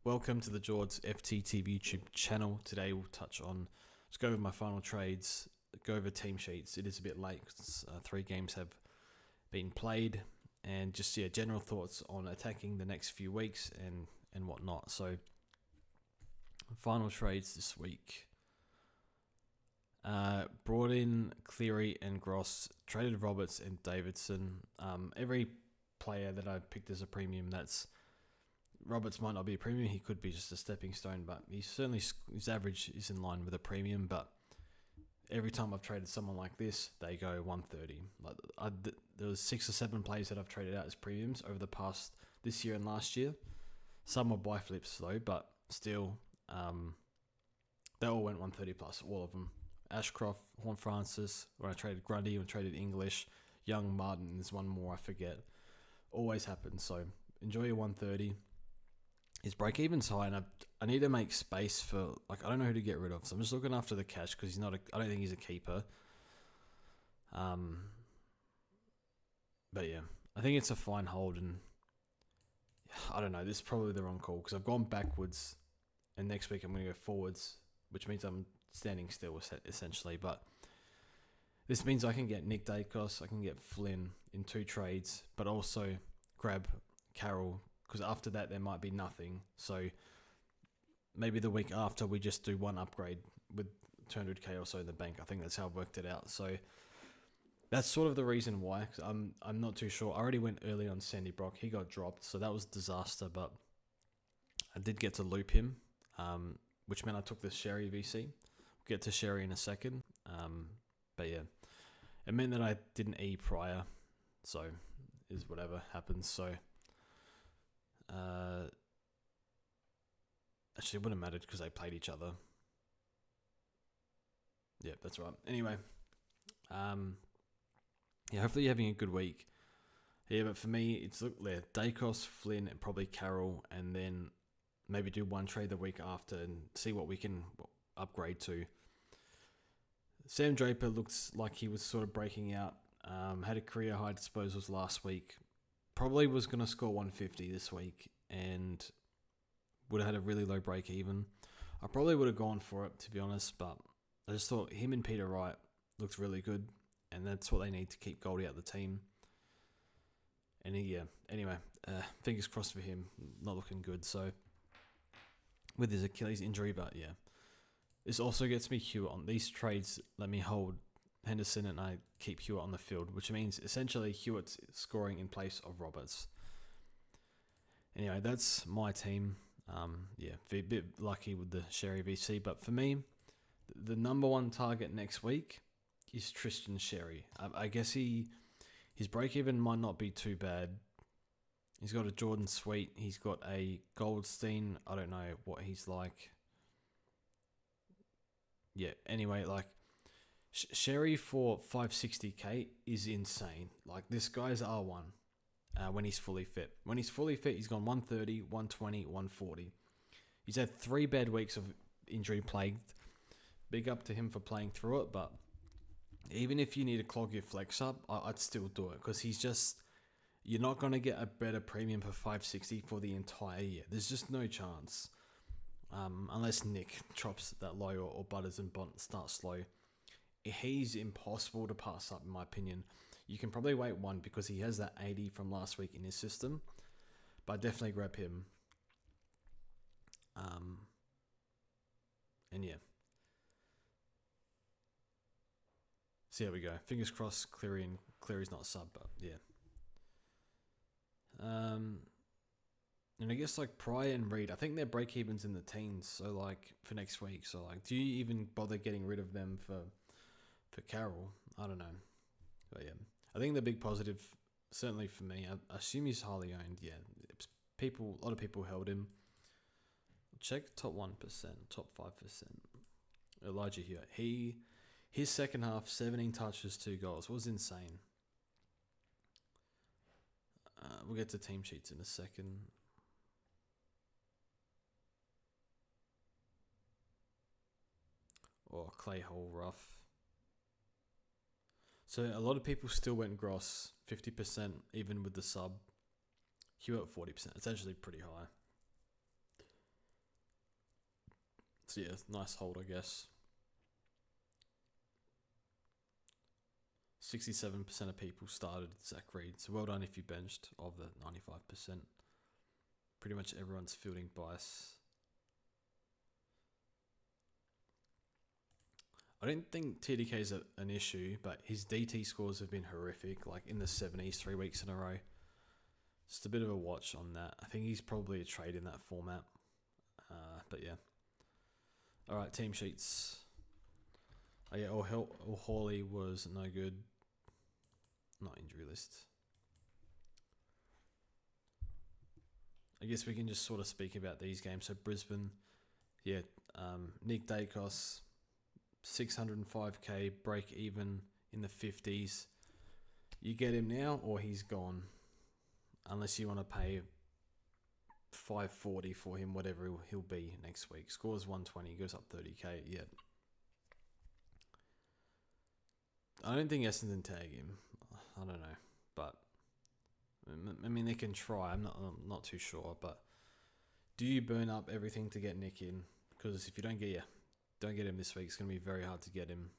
Welcome to the George FTTV YouTube channel. Today we'll touch on, let's go over my final trades, go over team sheets. It is a bit late because 3 games have been played, and just general thoughts on attacking the next few weeks and whatnot. So final trades this week. Brought in Cleary and Gross, traded Roberts and Davidson. Every player that I've picked as a premium, Roberts might not be a premium, he could be just a stepping stone, but his average is in line with a premium. But every time I've traded someone like this, they go 130. There was 6 or 7 players that I've traded out as premiums over the past this year and last year. Some were buy flips though, but still, they all went 130 plus, all of them. Ashcroft, Horn Francis, when I traded Grundy, when I traded English, Young, Martin, there's one more I forget. Always happens, so enjoy your 130. His break-even's high, and I need to make space for, I don't know who to get rid of, so I'm just looking after the cash because I don't think he's a keeper. But yeah, I think it's a fine hold, and I don't know, this is probably the wrong call because I've gone backwards, and next week I'm going to go forwards, which means I'm standing still essentially. But this means I can get Nick Dacos, I can get Flynn in 2 trades, but also grab Carroll, because after that there might be nothing. So maybe the week after we just do 1 upgrade with 200k or so in the bank. I think that's how I've worked it out. So that's sort of the reason why. Cause I'm not too sure. I already went early on Sandy Brock. He got dropped, so that was a disaster. But I did get to loop him, which meant I took the Sherry VC. We'll get to Sherry in a second. But yeah, it meant that I didn't E prior, so is whatever happens. So actually, it wouldn't have mattered because they played each other. Yeah, that's right. Anyway, hopefully you're having a good week. Yeah, but for me, it's Dacos, Flynn, and probably Carroll, and then maybe do 1 trade the week after and see what we can upgrade to. Sam Draper looks like he was sort of breaking out. Had a career high disposals last week. Probably was going to score 150 this week and would have had a really low break even. I probably would have gone for it, to be honest, but I just thought him and Peter Wright looked really good, and that's what they need to keep Goldie out of the team. And anyway, fingers crossed for him. Not looking good, so with his Achilles injury, but yeah. This also gets me Hewitt on these trades. Let me hold Henderson and I keep Hewitt on the field, which means essentially Hewitt's scoring in place of Roberts. Anyway, that's my team. A bit lucky with the Sherry VC, but for me, the number 1 target next week is Tristan Sherry. I guess his break even might not be too bad. He's got a Jordan Sweet. He's got a Goldstein. I don't know what he's like. Yeah, anyway, Sherry for 560k is insane. This guy's R1 when he's fully fit. When he's fully fit, he's gone 130, 120, 140. He's had 3 bad weeks of injury plagued. Big up to him for playing through it, but even if you need to clog your flex up, I'd still do it because you're not going to get a better premium for 560 for the entire year. There's just no chance. Unless Nick drops that low or Butters and Bont start slow. He's impossible to pass up, in my opinion. You can probably wait 1 because he has that 80 from last week in his system, but definitely grab him. And yeah. So here we go. Fingers crossed Cleary's not sub, but yeah. And I guess Pryor and Reed, I think their break evens in the teens. So for next week. So do you even bother getting rid of them for Carroll? I don't know. But yeah, I think the big positive, certainly for me, I assume he's highly owned. Yeah, a lot of people held him. Check top 1%, top 5%. Elijah Hewitt. His second half, 17 touches, 2 goals, was insane. We'll get to team sheets in a second. Or Clay Hall rough. So a lot of people still went Gross, 50%, even with the sub. Hewitt 40%. It's actually pretty high. So yeah, nice hold, I guess. 67% of people started Zach Reed. So well done if you benched of the 95%. Pretty much everyone's fielding bias. I don't think TDK is an issue, but his DT scores have been horrific, like in the 70s 3 weeks in a row. Just a bit of a watch on that. I think he's probably a trade in that format. But yeah. All right, team sheets. Oh yeah, O'Hawley was no good. Not injury list. I guess we can just sort of speak about these games. So Brisbane, yeah, Nick Dacos, 605k, break even in the 50s. You get him now or he's gone. Unless you want to pay 540 for him, whatever he'll be next week. Scores 120, goes up 30k. Yeah. I don't think Essendon tag him. I don't know, but I mean they can try. I'm not too sure, but do you burn up everything to get Nick in? Because if you don't get him this week, it's gonna be very hard to get him.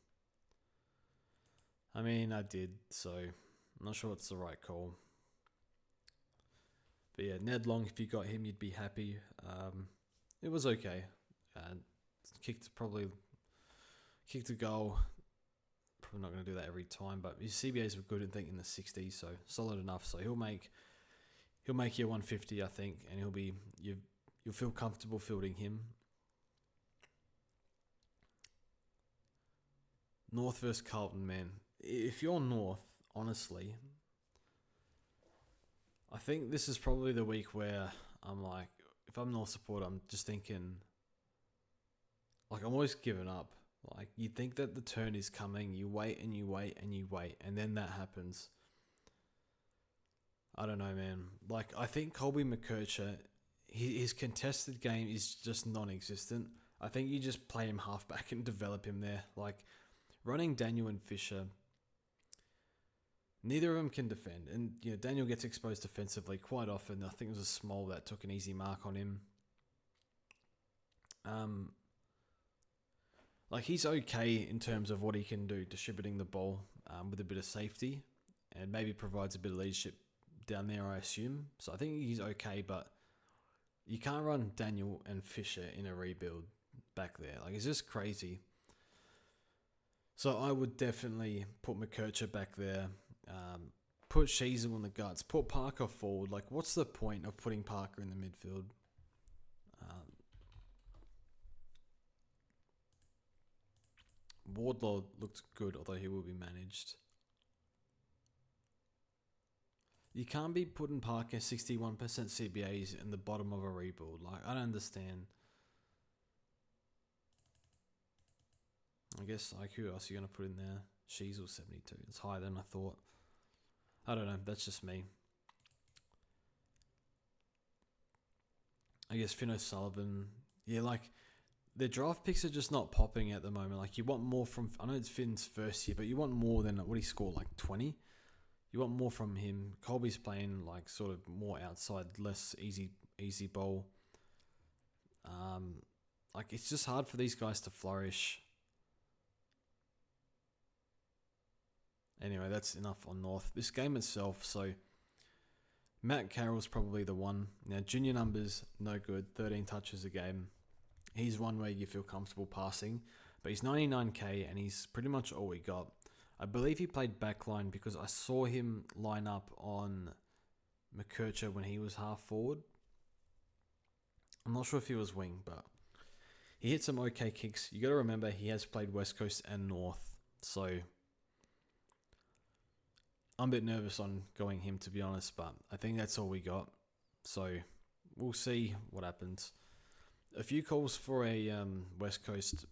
I mean, I did, so I'm not sure it's the right call. But yeah, Ned Long, if you got him, you'd be happy. It was okay. Kicked a goal. Probably not going to do that every time, but his CBAs were good, I think, in the 60s, so solid enough. So he'll make your 150, I think, and you'll feel comfortable fielding him. North versus Carlton, man. If you're North, honestly, I think this is probably the week where I'm like, if I'm North supporter, I'm just thinking, like, I'm always giving up. Like, you think that the turn is coming, you wait and you wait and you wait, and then that happens. I don't know, man. Like, I think Colby McKercher, his contested game is just non-existent. I think you just play him halfback and develop him there. Like, running Daniel and Fisher, neither of them can defend. And, you know, Daniel gets exposed defensively quite often. I think it was a Small that took an easy mark on him. Like, he's okay in terms of what he can do, distributing the ball with a bit of safety, and maybe provides a bit of leadership down there, I assume. So I think he's okay, but you can't run Daniel and Fisher in a rebuild back there. Like, it's just crazy. So I would definitely put McKercher back there, put Sheezel in the guts, put Parker forward. Like, what's the point of putting Parker in the midfield? Wardlaw looked good, although he will be managed. You can't be putting Parker 61% CBAs in the bottom of a rebuild. Like, I don't understand. I guess, like, who else are you going to put in there? Sheezel 72. It's higher than I thought. I don't know. That's just me. I guess Finn O'Sullivan. Yeah, like, the draft picks are just not popping at the moment. Like, you want more from... I know it's Finn's first year, but you want more than... What he scored, like 20? You want more from him. Colby's playing, like, sort of more outside, less easy ball. Like, it's just hard for these guys to flourish. Anyway, that's enough on North. This game itself, so... Matt Carroll's probably the one. Now, junior numbers, no good. 13 touches a game. He's one where you feel comfortable passing, but he's 99k and he's pretty much all we got. I believe he played backline because I saw him line up on McKercher when he was half forward. I'm not sure if he was wing, but he hit some okay kicks. You got to remember he has played West Coast and North, so I'm a bit nervous on going him, to be honest, but I think that's all we got. So we'll see what happens. A few calls for a West Coast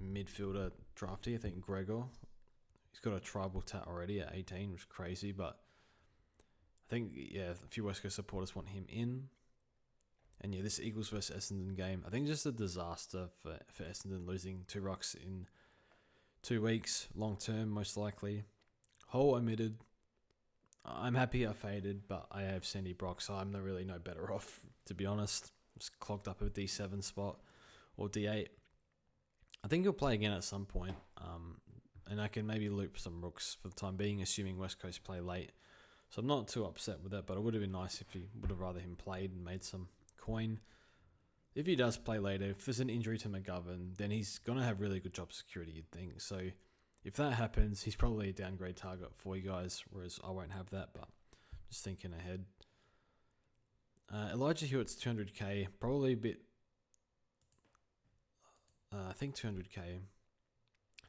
midfielder draftee. I think Gregor. He's got a tribal tat already at 18, which is crazy. But I think, yeah, a few West Coast supporters want him in. And yeah, this Eagles versus Essendon game, I think just a disaster for Essendon, losing 2 rucks in 2 weeks, long term, most likely. Hole omitted. I'm happy I faded, but I have Sandy Brock, so I'm no better off, to be honest. Just clogged up a D7 spot or D8. I think he'll play again at some point, and I can maybe loop some rooks for the time being, assuming West Coast play late. So I'm not too upset with that, but it would have been nice if he would have rather him played and made some coin. If he does play later, if there's an injury to McGovern, then he's going to have really good job security, you'd think. So if that happens, he's probably a downgrade target for you guys, whereas I won't have that, but just thinking ahead. Elijah Hewitt's 200k, probably a bit, I think 200k,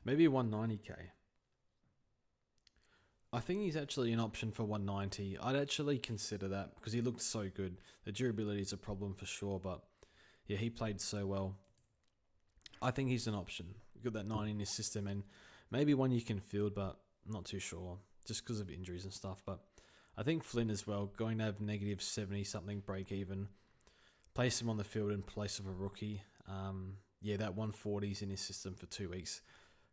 maybe 190k. I think he's actually an option for 190. I'd actually consider that because he looked so good. The durability is a problem for sure, but yeah, he played so well. I think he's an option. You've got that 9 in his system and maybe one you can field, but I'm not too sure just because of injuries and stuff. But I think Flynn as well, going to have negative 70 something break even. Place him on the field in place of a rookie. Yeah, that 140's in his system for 2 weeks.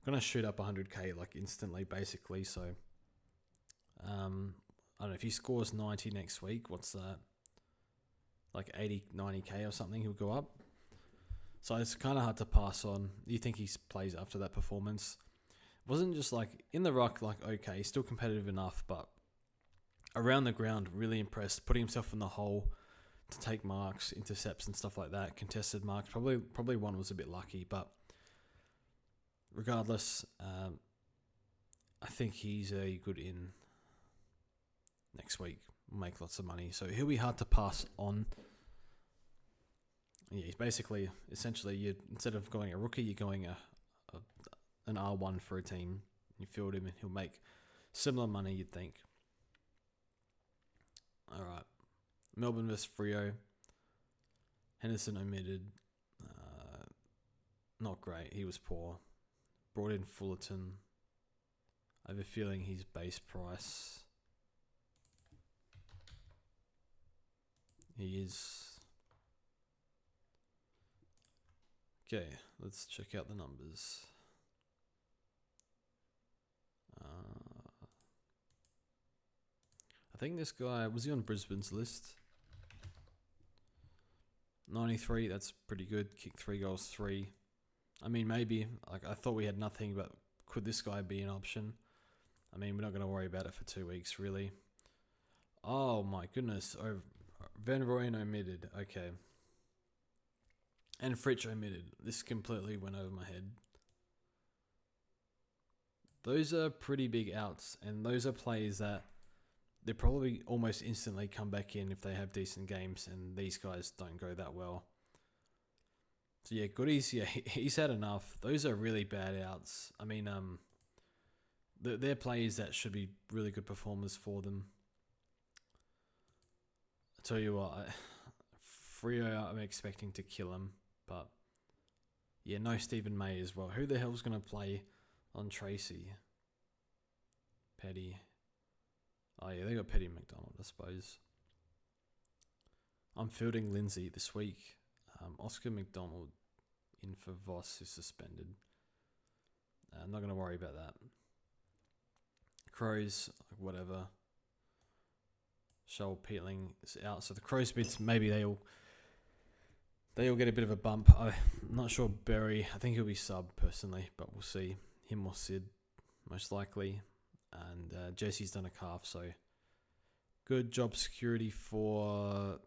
Going to shoot up 100k like instantly basically, so I don't know, if he scores 90 next week, what's that? Like 80, 90k or something, he'll go up. So it's kind of hard to pass on. You think he plays after that performance. Wasn't just like in the ruck, like okay, he's still competitive enough, but around the ground, really impressed. Putting himself in the hole to take marks, intercepts and stuff like that. Contested marks, probably one was a bit lucky, but regardless, I think he's a good in next week. Will make lots of money, so he'll be hard to pass on. Yeah, he's basically, essentially, you instead of going a rookie, you're going an R1 for a team. You field him and he'll make similar money, you'd think. All right, Melbourne vs Freo. Henderson omitted. Not great. He was poor. Brought in Fullerton. I have a feeling his base price. He is. Okay, let's check out the numbers. I think this guy, was he on Brisbane's list? 93, that's pretty good. Kicked 3 goals, 3. I mean, maybe, like I thought we had nothing, but could this guy be an option? I mean, we're not going to worry about it for 2 weeks, really. Oh my goodness. Oh, Van Rooyen omitted. Okay. And Fritsch omitted. This completely went over my head. Those are pretty big outs, and those are players that they probably almost instantly come back in if they have decent games, and these guys don't go that well. So yeah, Goodies, yeah, he's had enough. Those are really bad outs. I mean, they're players that should be really good performers for them. I tell you what, Freo, I'm expecting to kill him, but yeah, no Stephen May as well. Who the hell's going to play on Tracy? Petty. Oh yeah, they got Petty McDonald, I suppose. I'm fielding Lindsay this week. Oscar McDonald in for Voss is suspended. I'm not going to worry about that. Crows, whatever. Shoal Peatling is out. So the Crows bits, maybe they'll get a bit of a bump. I'm not sure Berry. I think he'll be sub personally, but we'll see. Him or Sid, most likely. And Jesse's done a calf, so good job security for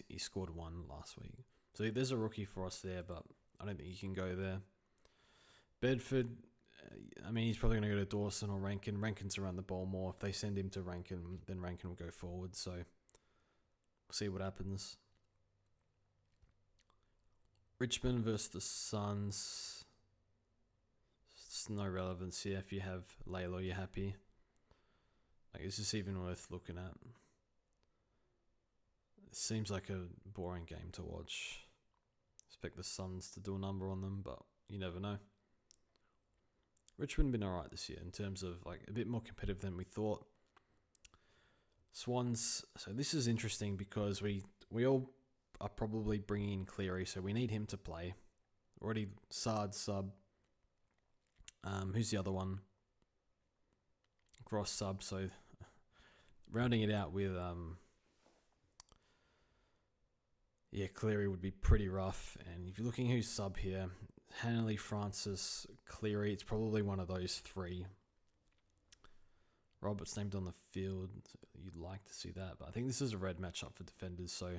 he scored 1 last week. So there's a rookie for us there, but I don't think you can go there. Bedford, I mean, he's probably going to go to Dawson or Rankin. Rankin's around the ball more. If they send him to Rankin, then Rankin will go forward. So we'll see what happens. Richmond versus the Suns. It's no relevance here. If you have Layla, you're happy. Like, is this even worth looking at? It seems like a boring game to watch. Expect the Suns to do a number on them, but you never know. Richmond been alright this year in terms of like a bit more competitive than we thought. Swans, so this is interesting because we all are probably bringing in Cleary, so we need him to play. Already Sard sub. Who's the other one? Gross sub, so rounding it out with Cleary would be pretty rough. And if you're looking who's sub here, Hanley, Francis, Cleary, it's probably one of those three. Roberts named on the field, so you'd like to see that, but I think this is a red matchup for defenders, so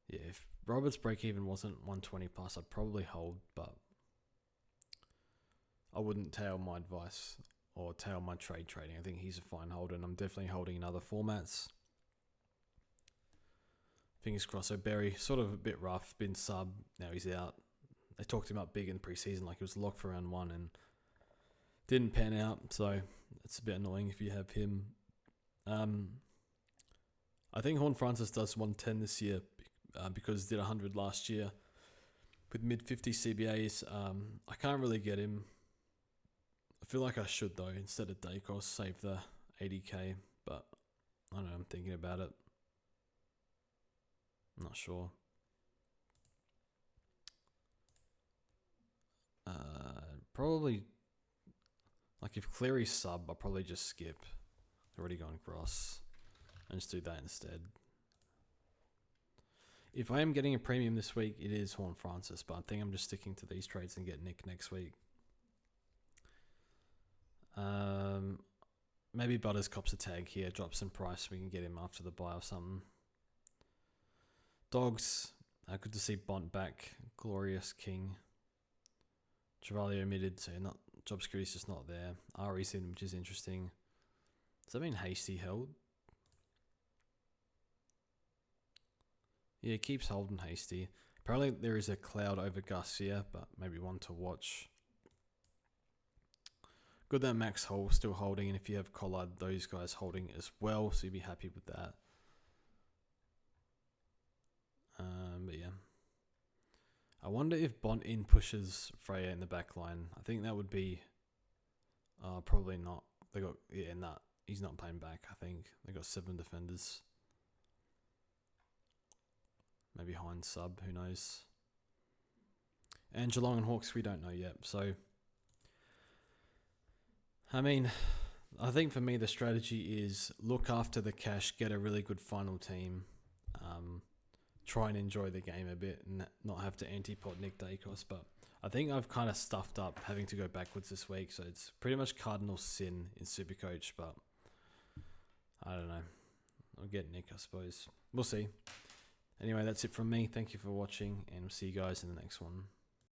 yeah, if Roberts' break even wasn't 120 plus, I'd probably hold, but I wouldn't tail my advice or tail my trading. I think he's a fine hold, and I'm definitely holding in other formats. Fingers crossed. So Berry, sort of a bit rough, been sub, now he's out. They talked him up big in preseason, like it was locked for round 1, and didn't pan out, so it's a bit annoying if you have him. I think Horn Francis does 110 this year because did 100 last year with mid-50 CBAs. I can't really get him. I feel like I should, though, instead of Dacos, save the 80k, but I don't know, I'm thinking about it. I'm not sure. Probably, like if Cleary's sub, I'll probably just skip. I've already gone Gross and just do that instead. If I am getting a premium this week, it is Horn Francis, but I think I'm just sticking to these trades and get Nick next week. Maybe Butters cops a tag here, drops in price, we can get him after the buy or something. Dogs, good to see Bont back. Glorious King. Travali omitted, so not job security's just not there. Ari's in, which is interesting. Does that mean Hasty held? Yeah, he keeps holding Hasty. Apparently there is a cloud over Garcia, but maybe one to watch. Good that Max Hole still holding, and if you have Collard, those guys holding as well, so you'd be happy with that. But yeah. I wonder if Bont in pushes Freya in the back line. I think that would be probably not. They got he's not playing back, I think. They got 7 defenders. Maybe Hines sub, who knows. And Geelong and Hawks, we don't know yet. So I mean, I think for me the strategy is look after the cash, get a really good final team. Try and enjoy the game a bit and not have to anti-pot Nick Dacos. But I think I've kind of stuffed up having to go backwards this week. So it's pretty much cardinal sin in SuperCoach. But I don't know. I'll get Nick, I suppose. We'll see. Anyway, that's it from me. Thank you for watching, and we'll see you guys in the next one.